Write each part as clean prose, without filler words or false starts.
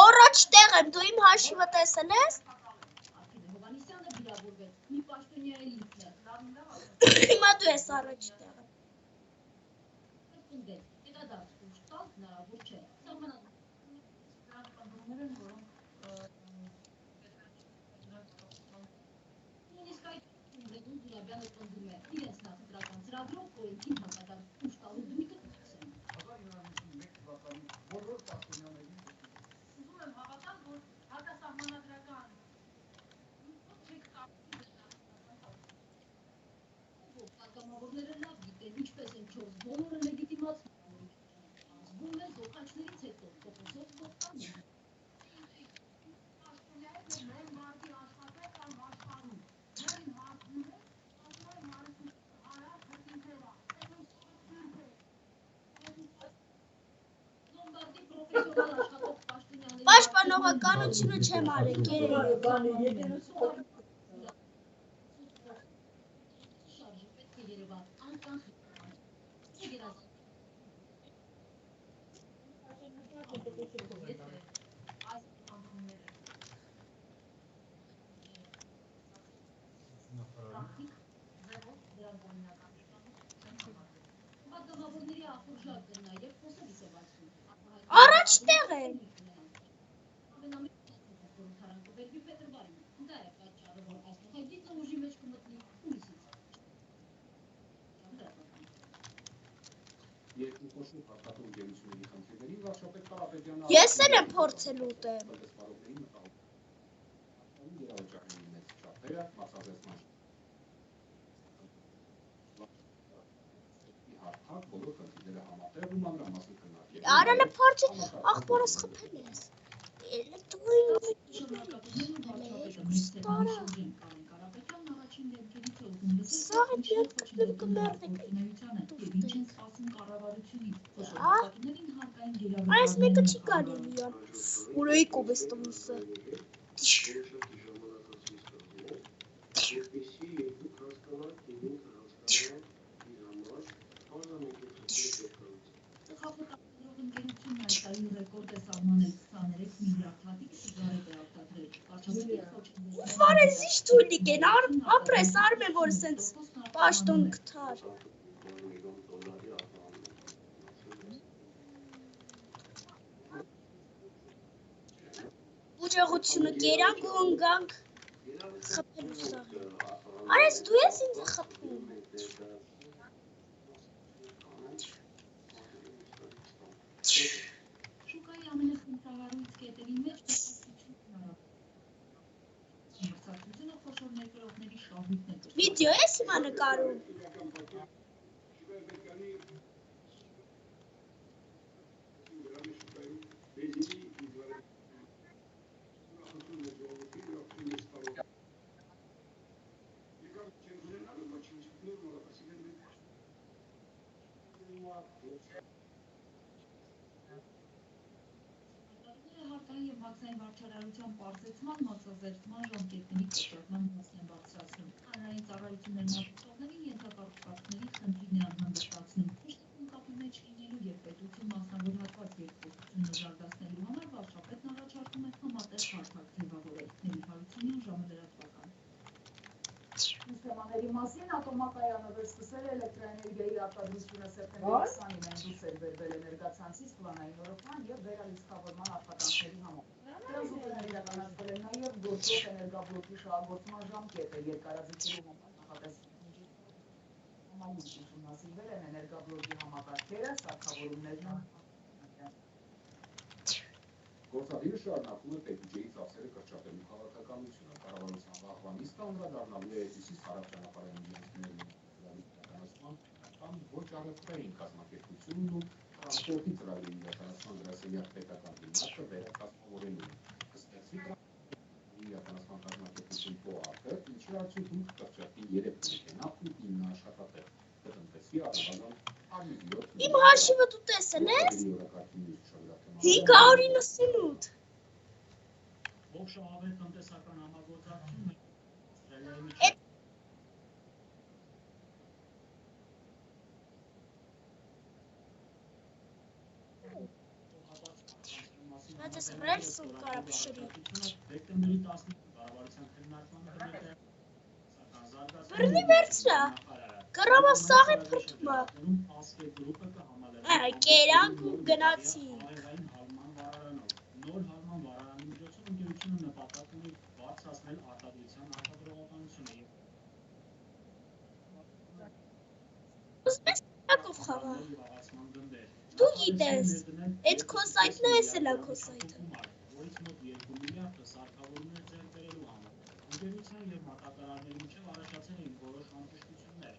Առաջ տեղ եմ, դու իմ հաշիվը տեսել ես? Հիմա դու ես առաջ տեղը։ Պաշտպանողականությունը չեմ արել, Առաջ տեղ եմ։ Ես էլ եմ փորձել ուտել։ Արանը փորձի, աղբորս խփել ես։ Սաղ եմ միակ կտլև կմերդեք։ Այս մեկը չի գալի միան, ուրեի կոբ ես տմուսը։ Վարեզիշ թույլիկ են, ապրես արմ է, որ սենց պաշտոն կթար։ Ուջեղությունը գերանք ու ընգանք խպելու սաղ։ Արես դու ես ինձ խպում։ Վիդեո ես հիմա նկարում։ Մաքսային վարչարարության պարզեցման մասազերծման ժամկետների կրճատման մասն են բարձրացնում։ Հանրային ծառայություններն ապահովողներին ենթակառուցվածքների խնդիրն է անհանգստացնում։ Մշտական կապի մեջ լինելու եւ պետություն մասնավոր հատված երկխոսությունը զարգացնելու համար վարչապետն առաջարկում է համատեղ հարթակ ձևավորել։ Նելի Հարությունյան, ժամը լրատվական։ Սիստեմաների մասին ատոմակայանը վերսկսել է էլեկտրաէներգիայի արտադրությունը սեպտեմբերի 20-ին ընդդուս էր բերվել էներգացանցից պլանային օրոքման եւ վերալիցքավորման աշխատանքների համար։ Դրանց ուղիները իրականացվել են նաեւ գործող էներգաբլոկի շահագործման ժամկետը երկարաձգելու համար նախատեսված ուսումնասիրվել են էներգաբլոկի համակարգերը, սարքավորումներն Գործադիրը շարունակում է պետբյուջեի ծախսերը կրճատելու քաղաքականությունը։ Կառավարության վաղվանից անդրադառնալու է այսպիսի հարավ ճանապարհային իրավունքների իրականացման կամ ոչ առևտրային կազմակերպությունն ու տրանսպորտի ծրագրերի իրականացման գրասենյակ պետական դիմացը վերակազմավորելու կստեղծվի իրականացման կազմակերպություն ՊՕԱԿ-ը, ինչի արդյունքում կկրճատվի 3 մեքենա ու 9 աշխատատեղ։ Իմ հաշիվը դու տեսել ես? 598 Ողջ ավեր տնտեսական համագործակցությունը Բայց ես ռելսում կարա փշրի դեկտեմբերի 19 կառավարության քննարկմանը դրել է Բռնի վերցրա Կռամա սաղ է փրթումա Կերանք ու գնացինք նոր հալման վարարանի միջոցով ընկերությունը նպատակ ունի բարձրացնել արտադրության արտադրողականությունը Ուզում ես տակով խաղալ Դու գիտես Էդ քո սայթն է ես էլա քո սայթը որից մոտ 2 միլիարդը սարքավորումներ ձեռք բերելու համար ընկերության և մատակարարների միջև առաջացել էին որոշ անճշտություններ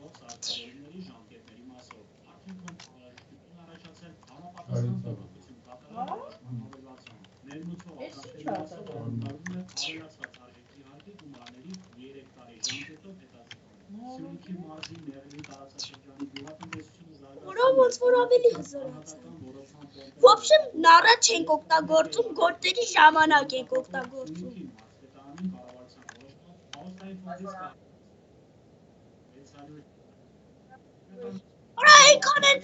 ուզվող սարքավորումների ժամկետների մասով արդյունքում անհրաժեշտություն առաջացել համապատասխան փոփոխություն կատարելու հավելվածում ներմուծվող ապրանքների մասով անդրադառնում է ավելացված արժեքի հարկի գումարների 3 տարի ժամկետով հետաձգումը Սյունիքի մարզի Մեղրի տարածաշրջանի գյուղատնտեսությունը Որով ոնց որ ավելի հզորացան Ոբշեմ նառա չենք օգտագործում գործերի ժամանակ ենք օգտագործում Արա այնքան են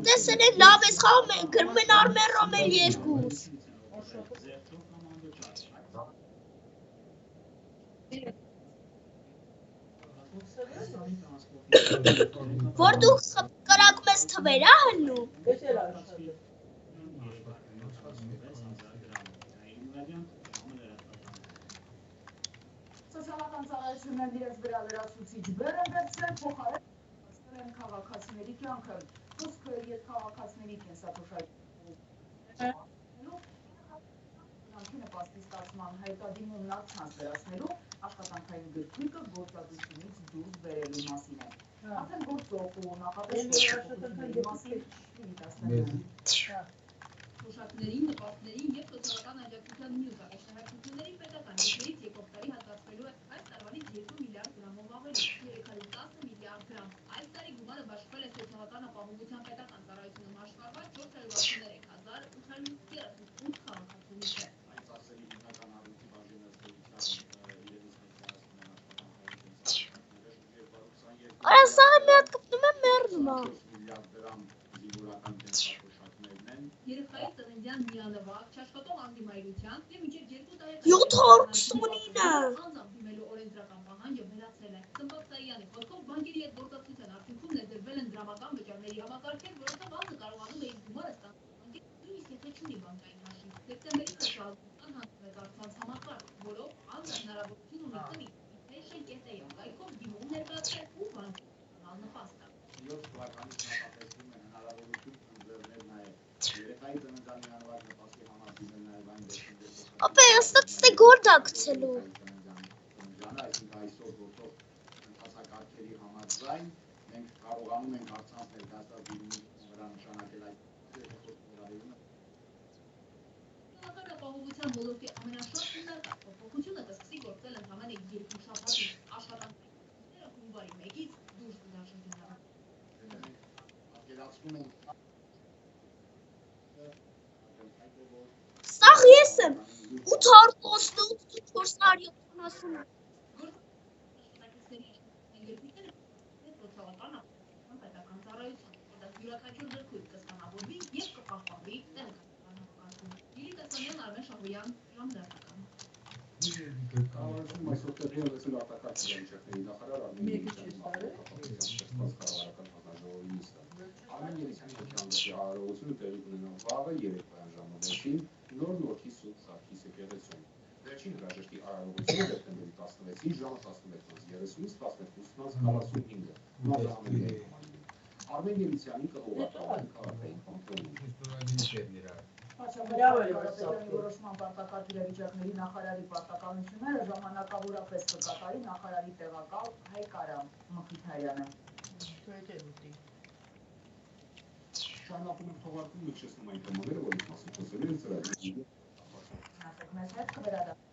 տեսել են լավ ես խաղում են գրում են արմերում էլ երկուս Որ դու կրակում ես թվեր հլնում Սոցիալական ծառայություններն իրենց վրա լրացուցիչ բեռ են վերցրել փոխարեն են քաղաքացիների կյանքը խոսքը ետ քաղաքացիների կենսաթոշակի նպաստի ստացման հայտադիմումն առցանց վերացնելու աշխատանքային գրքույկը գործադությունից դուրս բերելու մասին է Արդեն գործող ու նախատեսների մասին Թոշակներին, նպաստներին և սոցիալական աջակցության մյուս առաջնահերթությունների պետական երկրից եկող տարի հատկացվելու է այս տարվանից 2 միլիարդ գրամով ավելի 310 միլիարդ գրամ Այս տարի գումարը բաշխվել է սոցիալական ապահովության պետական ծառայությունում հաշվառված 463,838 քաղաքացու միջև Այս ծախսերի հիմնական առույթի Արա սաղը մի հատ կպնում եմ մերնում ա Երեխայի ծննդյան միանվագ, չաշխատող անձիմայրության և մինչև 2 տարեկան 729 անձամբ դիմելու օրենսդրական պահանջը վերացել է Սմբատ Սայյանի խոսքով բանկերի հետ գործակցության արդյունքում ներդրվել են դրամական վճարների համակարգեր, որոնցով անձը կարողանում է իր գումարը ստանալ նույնիսկ եթե չունի բանկային հաշիվ Դեկտեմբերի քաշահատության հանդիպեց առցանց համակարգ, որով անձը հնարավորություն ունի տնի Invitation կետը և կայքով դիմում ներկայացնել ու բանկի ստանալ նպաստը 7 թվականից նախատեսվում է հնարավորություն ընձեռնել նաև երեխայի ծննդյան միանվագ նպաստի համար դիմել նաև այն դեպքում Ապա ստացի գործա գցելու այսինքն այսօր գործող ընթացակարգերի համաձայն մենք կարողանում ենք առցանց ներկայացված դիմումի վրա նշանակել այդ Սոցիալական ապահովության ոլորտի ամենաշատ հիմնական փոփոխությունը կսկսի գործել ընդամենը 2 շաբաթից աշխատանքները հունվարի 1-ից դուրս կդաշնքենան պատկերացնում ենք Սաղ ես եմ 898 470 Սոցիալական ապահովության պետական ծառայություն, որտեղ յուրաքանչյուր գրքույկ կստանավորվի և կպահպանվի տեղեկատվական համակարգում։ Լիլիթ Ասանյան, Արմեն Շահոյան, ժամանակական։ Կառավարությունում այսօր տեղի ունեցել արտակարգ իրավիճակների նախարար Արմեն Երիցյանի կառավարական հանձնաժողովի նիստը։ Արմեն Երիցյանի հոգեհանգստի արարողությունը տեղի կունենա վաղը երեկոյան ժամը 6-ին նոր Նորքի Սուրբ Սարգիս եկեղեցում։ Վերջին հրաժեշտի արարողությունը դեկտեմբերի 16-ին ժամը 11:30-ից 12:45 Մարտահամերգային համայնքում։ Արմեն Երիցյանի կողոպտողային քաղաքային կոնտրոլում։ Խաչատրյանի որոշման պարտակարգ իրավիճակների նախարարի պարտականությունները ժամանակավորապես կկատարի նախարարի տեղակալ Հայկ Մխիթարյանը։ Շարունակում ենք թողարկումը, իջեցնում այն թեմաները, որոնց մասին խոսելու ենք ծրագրի։ Մեզ հետ կվերադառնանք